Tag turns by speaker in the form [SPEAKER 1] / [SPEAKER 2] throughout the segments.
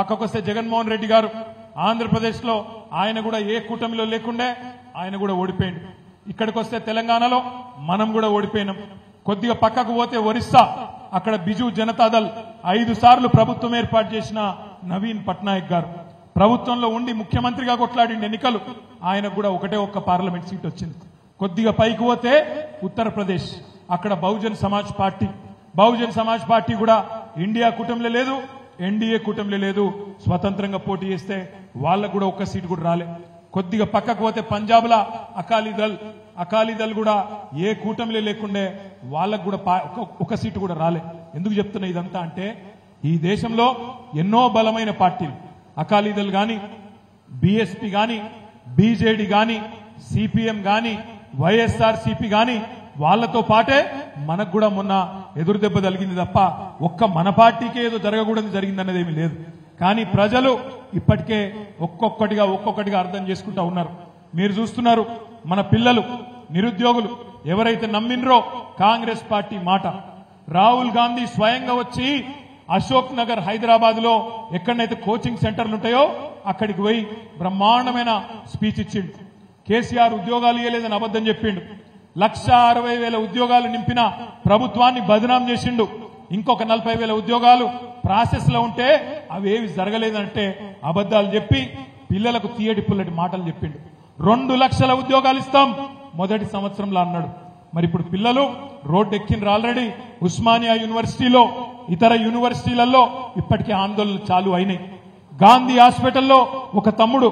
[SPEAKER 1] పక్కకొస్తే జగన్మోహన్ రెడ్డి గారు ఆంధ్రప్రదేశ్ లో ఆయన కూడా ఏ కూటమిలో లేకుండే ఆయన కూడా ఓడిపోయింది. ఇక్కడికి వస్తే తెలంగాణలో మనం కూడా ఓడిపోయినాం. కొద్దిగా పక్కకు పోతే ఒరిస్సా, అక్కడ బిజు జనతాదళ్ 5 సార్లు ప్రభుత్వం ఏర్పాటు చేసిన నవీన్ పట్నాయక్ గారు ప్రభుత్వంలో ఉండి ముఖ్యమంత్రిగా కొట్లాడిన ఎన్నికలు ఆయనకు కూడా ఒకటే ఒక్క పార్లమెంట్ సీట్ వచ్చింది. కొద్దిగా పైకి పోతే ఉత్తరప్రదేశ్, అక్కడ బహుజన్ సమాజ్ పార్టీ కూడా ఇండియా కూటమిలో లేదు, ఎన్డీఏ కూటమిలో లేదు, స్వతంత్రంగా పోటీ చేస్తే వాళ్ళకు కూడా ఒక్క సీటు కూడా రాలే. కొద్దిగా పక్కకు పోతే పంజాబ్ లా అకాలీదళ్ కూడా ఏ కూటమిలో లేకుండే వాళ్ళకు కూడా ఒక సీటు కూడా రాలే. ఎందుకు చెప్తున్నా ఇదంతా అంటే ఈ దేశంలో ఎన్నో బలమైన పార్టీలు, అకాలీదళ్ గాని, బీఎస్పీ గాని, బీజేడీ గాని, సిపిఎం గాని, వైఎస్ఆర్సీపీ గాని, వాళ్లతో పాటే మనకు కూడా మొన్న ఎదురు దెబ్బ తగిలింది తప్ప ఒక్క మన పార్టీకే ఏదో జరగకూడదు జరిగిందన్నది ఏమీ లేదు. కానీ ప్రజలు ఇప్పటికే ఒక్కొక్కటిగా అర్థం చేసుకుంటా ఉన్నారు. మీరు చూస్తున్నారు, మన పిల్లలు, నిరుద్యోగులు ఎవరైతే నమ్మినరో కాంగ్రెస్ పార్టీ మాట, రాహుల్ గాంధీ స్వయంగా వచ్చి అశోక్ నగర్ హైదరాబాద్ లో ఎక్కడైతే కోచింగ్ సెంటర్లు ఉంటాయో అక్కడికి పోయి బ్రహ్మాండమైన స్పీచ్ ఇచ్చిండు. కేసీఆర్ ఉద్యోగాలు ఇవ్వలేదని అబద్ధం చెప్పిండు. 1,60,000 ఉద్యోగాలు నింపిన ప్రభుత్వాన్ని బదనాం చేసిండు. ఇంకొక 40,000 ఉద్యోగాలు ప్రాసెస్ లో ఉంటే అవేవి జరగలేదంటే అబద్దాలు చెప్పి పిల్లలకు తీయటి పుల్లటి మాటలు చెప్పిండు. 2 లక్షల ఉద్యోగాలు ఇస్తాం మొదటి సంవత్సరంలో అన్నాడు. మరి ఇప్పుడు పిల్లలు రోడ్డు ఎక్కిన ఆల్రెడీ ఉస్మానియా యూనివర్సిటీలో, ఇతర యూనివర్సిటీలలో ఇప్పటికే ఆందోళనలు చాలు అయినాయి. గాంధీ హాస్పిటల్లో ఒక తమ్ముడు,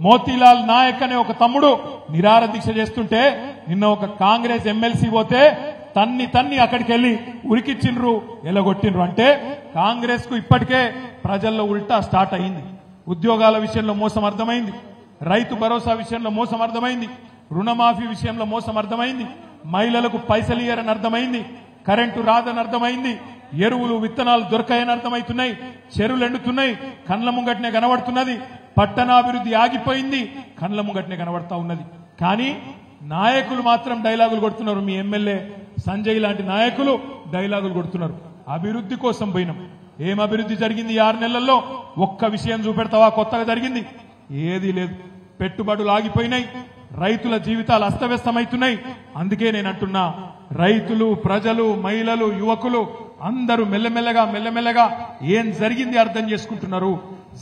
[SPEAKER 1] మోతీలాల్ నాయక్ అనే ఒక తమ్ముడు నిరాహార దీక్ష చేస్తుంటే నిన్న ఒక కాంగ్రెస్ ఎమ్మెల్సీ పోతే తన్ని అక్కడికి వెళ్లి ఉరికిచ్చిండ్రు, ఎలగొట్టిండ్రు. అంటే కాంగ్రెస్ కు ఇప్పటికే ప్రజల్లో ఉల్టా స్టార్ట్ అయింది. ఉద్యోగాల విషయంలో మోసం అర్థమైంది, రైతు భరోసా విషయంలో మోసం అర్థమైంది, రుణమాఫీ విషయంలో మోసం అర్థమైంది, మహిళలకు పైసలు ఇయ్యరని అర్థమైంది, కరెంటు రాదని అర్థమైంది, ఎరువులు విత్తనాలు దొరకాయని అర్థమవుతున్నాయి, చెరువులు ఎండుతున్నాయి, కండ్ల ముంగట్నే కనబడుతున్నది, పట్టణాభివృద్ధి ఆగిపోయింది, కండ్ల ముంగట్నే కనబడతా ఉన్నది. కానీ నాయకులు మాత్రం డైలాగులు కొడుతున్నారు. మీ ఎమ్మెల్యే సంజయ్ లాంటి నాయకులు డైలాగులు కొడుతున్నారు. అభివృద్ధి కోసం పోయినాం. ఏం అభివృద్ధి జరిగింది 6 నెలల్లో? ఒక్క విషయం చూపెడతావా కొత్తగా జరిగింది? ఏదీ లేదు. పెట్టుబడులు ఆగిపోయినాయి, రైతుల జీవితాలు అస్తవ్యస్తమవుతున్నాయి. అందుకే నేను అంటున్నా, రైతులు, ప్రజలు, మహిళలు, యువకులు అందరూ మెల్లమెల్లగా ఏం జరిగింది అర్థం చేసుకుంటున్నారు,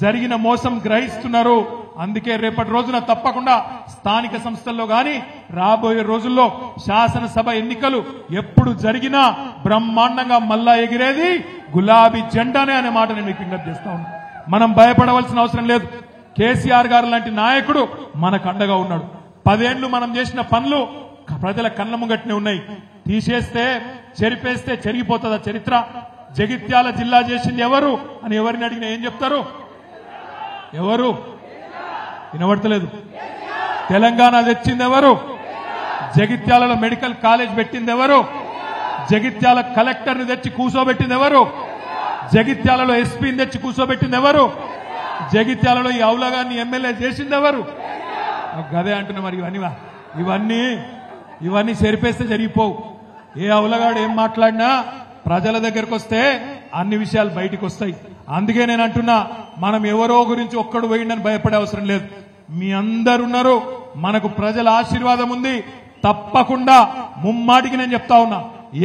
[SPEAKER 1] జరిగిన మోసం గ్రహిస్తున్నారు. అందుకే రేపటి రోజున తప్పకుండా స్థానిక సంస్థల్లో గాని రాబోయే రోజుల్లో శాసనసభ ఎన్నికలు ఎప్పుడు జరిగినా బ్రహ్మాండంగా మల్లా ఎగిరేది గులాబీ జెండానే అనే మాట నేను మీకు విజ్ఞప్తి చేస్తా ఉన్నా. మనం భయపడవలసిన అవసరం లేదు. కేసీఆర్ గారు లాంటి నాయకుడు మనకు అండగా ఉన్నాడు. 10 ఏళ్లు మనం చేసిన పనులు ప్రజల కళ్ళ ముంగట్నే ఉన్నాయి. తీసేస్తే, చెరిపేస్తే చెరిగిపోతుందా చరిత్ర? జగిత్యాల జిల్లా చేసింది ఎవరు అని ఎవరిని అడిగినా ఏం చెప్తారు? ఎవరు? వినబడతలేదు. తెలంగాణ తెచ్చింది ఎవరు? జగిత్యాలలో మెడికల్ కాలేజ్ పెట్టింది ఎవరు? జగిత్యాల కలెక్టర్ ని తెచ్చి కూర్చోబెట్టింది ఎవరు? జగిత్యాలలో ఎస్పీని తెచ్చి కూర్చోబెట్టింది ఎవరు? జగిత్యాలలో ఈ అవులగాన్ని ఎమ్మెల్యే చేసింది ఎవరు? గదే అంటున్నా. మరి ఇవన్నీ చెరిపేస్తే జరిగిపోవు. ఏ అవులగాడు ఏం మాట్లాడినా ప్రజల దగ్గరకు వస్తే అన్ని విషయాలు బయటికి వస్తాయి. అందుకే నేను అంటున్నా, మనం ఎవరో గురించి ఒక్కడు పోయిండని భయపడే అవసరం లేదు. మీ అందరున్నారు, మనకు ప్రజల ఆశీర్వాదం ఉంది. తప్పకుండా ముమ్మాటికి నేను చెప్తా ఉన్నా,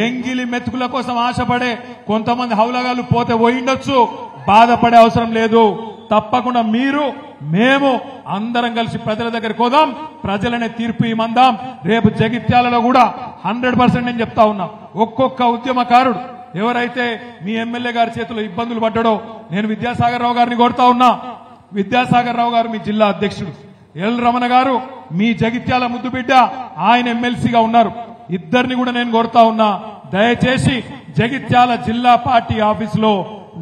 [SPEAKER 1] ఎంగిలి మెతుకుల కోసం ఆశపడే కొంతమంది హౌలగాళ్ళు పోతే పోయిండొచ్చు, బాధపడే అవసరం లేదు. తప్పకుండా మీరు, మేము అందరం కలిసి ప్రజల దగ్గరికి పోదాం, ప్రజలనే తీర్పు ఇమ్మందాం. రేపు జగిత్యాలలో కూడా 100% నేను చెప్తా ఉన్నా, ఒక్కొక్క ఉద్యమకారుడు ఎవరైతే మీ ఎమ్మెల్యే గారి చేతిలో ఇబ్బందులు పడ్డాడో, నేను విద్యాసాగర్ రావు గారిని కోరుతా ఉన్నా. విద్యాసాగర్ రావు గారు మీ జిల్లా అధ్యక్షుడు, ఎల్ రమణ గారు మీ జగిత్యాల ముద్దు బిడ్డ, ఆయన ఎమ్మెల్సీగా ఉన్నారు. ఇద్దరిని కూడా నేను కోరుతా ఉన్నా, దయచేసి జగిత్యాల జిల్లా పార్టీ ఆఫీసులో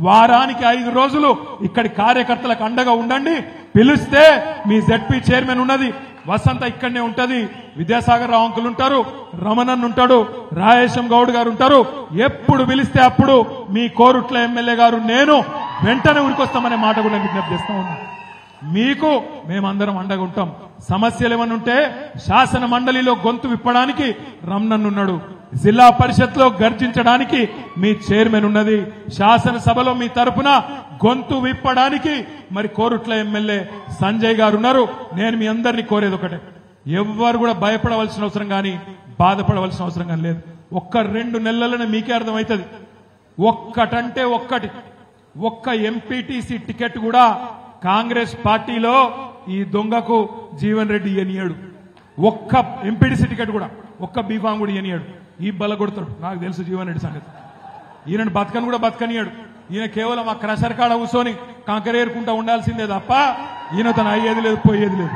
[SPEAKER 1] వారానికి 5 రోజులు ఇక్కడి కార్యకర్తలకు అండగా ఉండండి. పిలిస్తే మీ జెడ్పీ చైర్మన్ ఉన్నది, వసంత ఇక్కడనే ఉంటది, విద్యాసాగర్ రావు అంకులు ఉంటారు, రమణన్ ఉంటాడు, రాయేశం గౌడ్ గారు ఉంటారు. ఎప్పుడు పిలిస్తే అప్పుడు మీ కోరుట్ల ఎమ్మెల్యే గారు నేను వెంటనే ఉరికొస్తామనే మాట కూడా విజ్ఞప్తి చేస్తా ఉన్నా. మీకు మేమందరం అండగా ఉంటాం. సమస్యలు ఏమన్నా ఉంటే శాసన మండలిలో గొంతు విప్పడానికి రమణన్నున్నాడు, జిల్లా పరిషత్ లో గర్జించడానికి మీ చైర్మన్ ఉన్నది, శాసనసభలో మీ తరపున గొంతు విప్పడానికి మరి కోరుట్ల ఎమ్మెల్యే సంజయ్ గారు ఉన్నారు. నేను మీ అందరినీ కోరేది ఒకటే, ఎవ్వరు కూడా భయపడవలసిన అవసరం కానీ బాధపడవలసిన అవసరం కానీ లేదు. ఒక్క 2 నెలలనే మీకే అర్థమవుతుంది. ఒక్కటంటే ఒక్కటి, ఒక్క ఎంపీటీసీ టికెట్ కూడా కాంగ్రెస్ పార్టీలో ఈ దొంగకు జీవన్ రెడ్డి ఇయ్యనియాడు. ఒక్క ఎంపీటీసీ టికెట్ కూడా, ఒక్క బీఫామ్ కూడా ఇయ్యనియాడు. ఈ బల కొడతాడు, నాకు తెలుసు జీవన్ రెడ్డి సంగతి. ఈయనను బతకని కూడా బతకనియాడు. ఈయన కేవలం ఆ క్రషర్ కాడ కూర్చొని కంకరేరుకుంటా ఉండాల్సిందే తప్ప ఈయన తను అయ్యేది లేదు, పోయేది లేదు.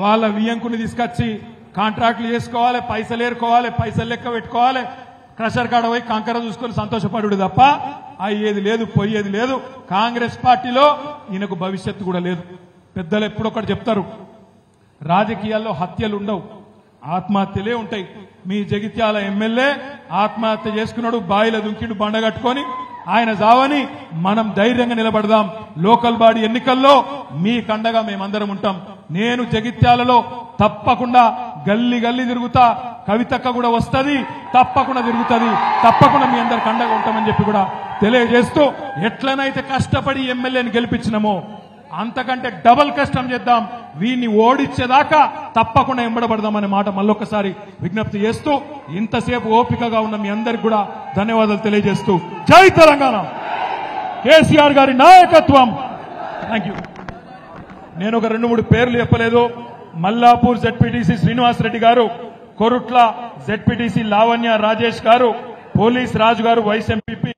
[SPEAKER 1] వాళ్ళ వియ్యంకుని తీసుకొచ్చి కాంట్రాక్టులు చేసుకోవాలి, పైసలు ఏరుకోవాలి, పైసలు లెక్క పెట్టుకోవాలి, క్రషర్ కాడ పోయి కంకర చూసుకొని సంతోషపడు తప్ప అయ్యేది లేదు, పోయేది లేదు. కాంగ్రెస్ పార్టీలో ఈయనకు భవిష్యత్తు కూడా లేదు. పెద్దలు ఎప్పుడొక్కటి చెప్తారు, రాజకీయాల్లో హత్యలు ఉండవు, ఆత్మహత్యలే ఉంటాయి. మీ జగిత్యాల ఎమ్మెల్యే ఆత్మహత్య చేసుకున్నాడు, బాయిల దుంకిడు బండ కట్టుకొని. ఆయన జావని మనం ధైర్యంగా నిలబడదాం. లోకల్ బాడీ ఎన్నికల్లో మీ కండగా మేమందరం ఉంటాం. నేను జగిత్యాలలో తప్పకుండా గల్లీ గల్లీ తిరుగుతా, కవితక్క కూడా వస్తుంది, తప్పకుండా తిరుగుతుంది, తప్పకుండా మీ అందరి కండగా ఉంటామని చెప్పి కూడా తెలియజేస్తూ, ఎట్లనైతే కష్టపడి ఎమ్మెల్యేని గెలిపించినామో అంతకంటే డబల్ కష్టం చేద్దాం, వీడిని ఓడించేదాకా తప్పకుండా ఎంబడబడదామనే మాట మళ్ళొక్కసారి విజ్ఞప్తి చేస్తూ, ఇంతసేపు ఓపికగా ఉన్న మీ అందరికి కూడా ధన్యవాదాలు తెలియజేస్తూ, జై తెలంగాణ, కేసీఆర్ గారి నాయకత్వం. Thank you. నేను ఒక 2-3 పేర్లు చెప్పలేదు. మల్లాపూర్ జెడ్పీటీసీ శ్రీనివాస్ రెడ్డి గారు, కొరుట్ల జెడ్పీటీసీ లావణ్య రాజేష్ గారు, పోలీస్ రాజు గారు, వైస్ ఎంపీపీ